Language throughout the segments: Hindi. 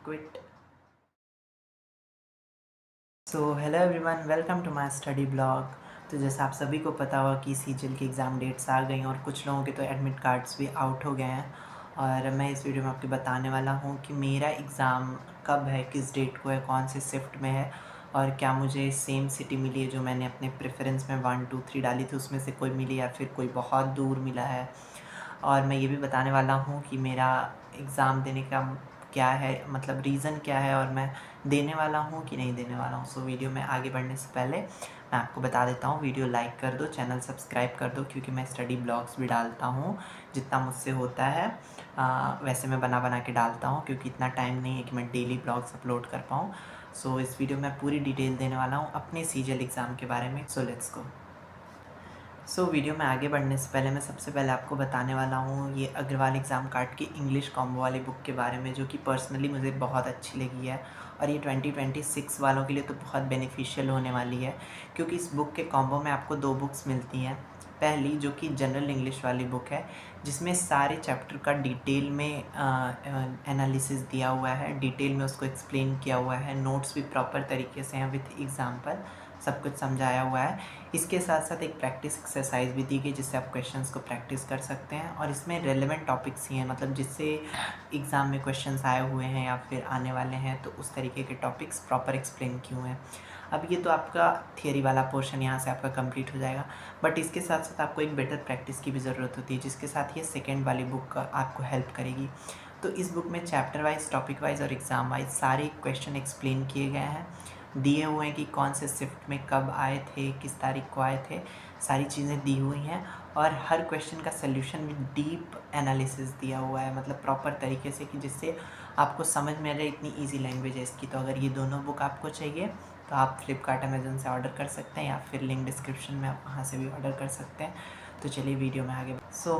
quit. So hello everyone, welcome to my study blog. तो जैसा आप सभी को पता होगा कि सीजीएल की एग्ज़ाम डेट्स आ गई हैं और कुछ लोगों के तो एडमिट कार्ड्स भी आउट हो गए हैं। और मैं इस वीडियो में आपको बताने वाला हूँ कि मेरा एग्ज़ाम कब है, किस डेट को है, कौन से शिफ्ट में है और क्या मुझे सेम सिटी मिली है जो मैंने अपने प्रेफरेंस में 1 2 3 डाली थी उसमें से कोई मिली या फिर कोई बहुत दूर मिला है। और मैं ये भी बताने वाला हूँ कि मेरा एग्ज़ाम देने का क्या है, मतलब रीज़न क्या है और मैं देने वाला हूँ कि नहीं देने वाला हूँ। सो वीडियो में आगे बढ़ने से पहले मैं आपको बता देता हूँ, वीडियो लाइक कर दो, चैनल सब्सक्राइब कर दो क्योंकि मैं स्टडी ब्लॉग्स भी डालता हूँ जितना मुझसे होता है। वैसे मैं बना के डालता हूँ क्योंकि इतना टाइम नहीं है कि मैं डेली ब्लॉग्स अपलोड कर पाऊँ। सो इस वीडियो में पूरी डिटेल देने वाला हूँ अपने सीजीएल एग्ज़ाम के बारे में। So let's go. वीडियो में आगे बढ़ने से पहले मैं सबसे पहले आपको बताने वाला हूँ ये अग्रवाल एग्ज़ाम कार्ड की इंग्लिश कॉम्बो वाली बुक के बारे में, जो कि पर्सनली मुझे बहुत अच्छी लगी है और ये 2026 वालों के लिए तो बहुत बेनिफिशियल होने वाली है क्योंकि इस बुक के कॉम्बो में आपको 2 बुक्स मिलती हैं। पहली जो कि जनरल इंग्लिश वाली बुक है जिसमें सारे चैप्टर का डिटेल में एनालिसिस दिया हुआ है, डिटेल में उसको एक्सप्लेन किया हुआ है, नोट्स भी प्रॉपर तरीके से हैं विथ एग्ज़ाम्पल, सब कुछ समझाया हुआ है। इसके साथ साथ एक प्रैक्टिस एक्सरसाइज भी दी गई जिससे आप क्वेश्चंस को प्रैक्टिस कर सकते हैं और इसमें रेलेवेंट टॉपिक्स ही हैं, मतलब जिससे एग्ज़ाम में क्वेश्चंस आए हुए हैं या फिर आने वाले हैं तो उस तरीके के टॉपिक्स प्रॉपर एक्सप्लेन किए हुए हैं। अब ये तो आपका थियरी वाला पोर्शन यहाँ से आपका कंप्लीट हो जाएगा, बट इसके साथ साथ आपको एक बेटर प्रैक्टिस की भी ज़रूरत होती है जिसके साथ ये सेकेंड वाली बुक आपको हेल्प करेगी। तो इस बुक में चैप्टर वाइज, टॉपिक वाइज और एग्ज़ाम वाइज सारे क्वेश्चन एक्सप्लेन किए गए हैं, दिए हुए हैं कि कौन से शिफ्ट में कब आए थे, किस तारीख को आए थे, सारी चीज़ें दी हुई हैं और हर क्वेश्चन का सल्यूशन में डीप एनालिसिस दिया हुआ है, मतलब प्रॉपर तरीके से कि जिससे आपको समझ में आ जाए। इतनी इजी लैंग्वेज है इसकी। तो अगर ये दोनों बुक आपको चाहिए तो आप फ्लिपकार्ट, अमेज़न से ऑर्डर कर सकते हैं या फिर लिंक डिस्क्रिप्शन में आप वहाँ से भी ऑर्डर कर सकते हैं। तो चलिए वीडियो में आगे।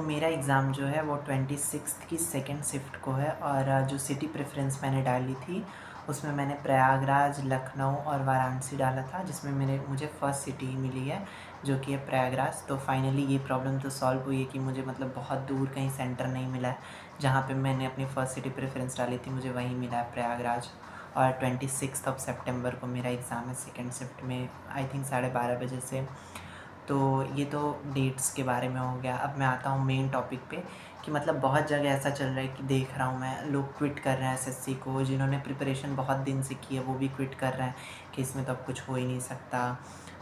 मेरा एग्ज़ाम जो है वो 26 की सेकेंड शिफ्ट को है और जो सिटी प्रेफरेंस मैंने डाली थी उसमें मैंने प्रयागराज, लखनऊ और वाराणसी डाला था, जिसमें मुझे फर्स्ट सिटी मिली है जो कि है प्रयागराज। तो फाइनली ये प्रॉब्लम तो सॉल्व हुई है कि मुझे मतलब बहुत दूर कहीं सेंटर नहीं मिला है। जहाँ पे मैंने अपनी फ़र्स्ट सिटी प्रेफरेंस डाली थी मुझे वहीं मिला है, प्रयागराज। और 26 सितंबर को मेरा एग्ज़ाम है सेकेंड शिफ्ट में, आई थिंक 12:30 बजे से। तो ये तो डेट्स के बारे में हो गया। अब मैं आता हूँ मेन टॉपिक पे कि मतलब बहुत जगह ऐसा चल रहा है कि देख रहा हूँ मैं, लोग क्विट कर रहे हैं एसएससी को, जिन्होंने प्रिपरेशन बहुत दिन से की है वो भी क्विट कर रहे हैं कि इसमें तो अब कुछ हो ही नहीं सकता,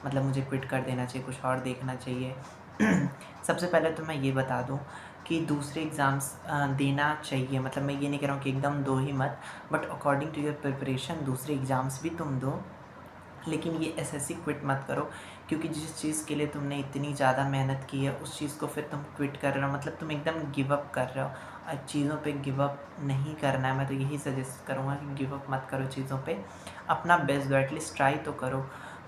मतलब मुझे क्विट कर देना चाहिए, कुछ और देखना चाहिए। सबसे पहले तो मैं ये बता दूँ कि दूसरे एग्ज़ाम्स देना चाहिए, मतलब मैं ये नहीं कह रहा हूँ कि एकदम दो ही मत, but according to your preparation दूसरे एग्ज़ाम्स भी तुम दो, लेकिन ये एसएससी क्विट मत करो क्योंकि जिस चीज़ के लिए तुमने इतनी ज़्यादा मेहनत की है उस चीज़ को फिर तुम क्विट कर रहे हो, मतलब तुम एकदम गिव अप कर रहे हो। चीज़ों पे गिव अप नहीं करना है, मैं तो यही सजेस्ट करूँगा कि गिव अप मत करो चीज़ों पे, अपना बेस्ट दो, एटलीस्ट ट्राई तो करो।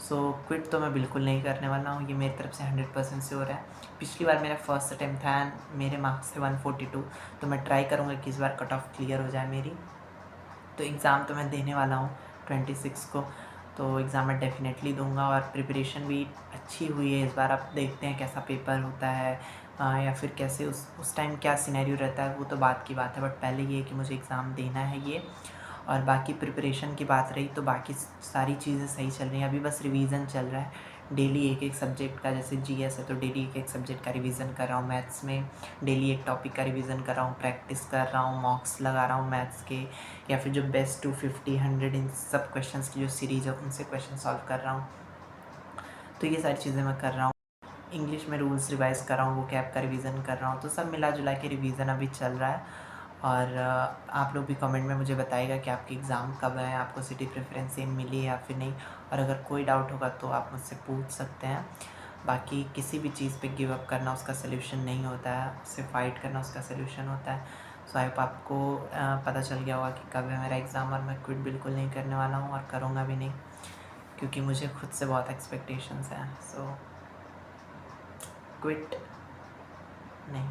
क्विट तो मैं बिल्कुल नहीं करने वाला हूँ, ये मेरी तरफ से 100% श्योर है। पिछली बार मेरा फर्स्ट अटैम्प्ट था एंड मेरे मार्क्स थे 142, तो मैं ट्राई करूँगा कि इस बार कट ऑफ क्लियर हो जाए मेरी। तो एग्ज़ाम तो मैं देने वाला हूँ 26 को, तो एग्ज़ाम मैं डेफ़िनेटली दूंगा और प्रिपरेशन भी अच्छी हुई है इस बार। अब देखते हैं कैसा पेपर होता है या फिर कैसे उस टाइम क्या सिनेरियो रहता है, वो तो बात की बात है, बट पहले ये है कि मुझे एग्ज़ाम देना है ये। और बाकी प्रिपरेशन की बात रही तो बाकी सारी चीज़ें सही चल रही हैं, अभी बस रिवीजन चल रहा है डेली एक एक सब्जेक्ट का। जैसे जीएस है तो डेली एक एक सब्जेक्ट का रिवीजन कर रहा हूँ, मैथ्स में डेली एक टॉपिक का रिवीजन कर रहा हूँ, प्रैक्टिस कर रहा हूँ, मॉक्स लगा रहा हूँ मैथ्स के, या फिर जो बेस्ट 250, 100 इन सब क्वेश्चंस की जो सीरीज़ है उनसे क्वेश्चन सॉल्व कर रहा हूँ। तो ये सारी चीज़ें मैं कर रहा हूँ। इंग्लिश में रूल्स रिवाइज़ कर रहा हूँ, वो कैप का रिवीजन कर रहा हूँ, तो सब मिला जुला के रिवीजन अभी चल रहा है। और आप लोग भी कमेंट में मुझे बताइएगा कि आपकी एग्ज़ाम कब है, आपको सिटी प्रेफरेंस सेम मिली है या फिर नहीं। और अगर कोई डाउट होगा तो आप मुझसे पूछ सकते हैं। बाकी किसी भी चीज़ पे गिव अप करना उसका सल्यूशन नहीं होता है, उससे फाइट करना उसका सल्यूशन होता है। सो आई होप आपको पता चल गया होगा कि कब है मेरा एग्ज़ाम, और मैं क्विट बिल्कुल नहीं करने वाला हूँ और करूँगा भी नहीं क्योंकि मुझे खुद से बहुत एक्सपेक्टेशंस हैं। क्विट नहीं।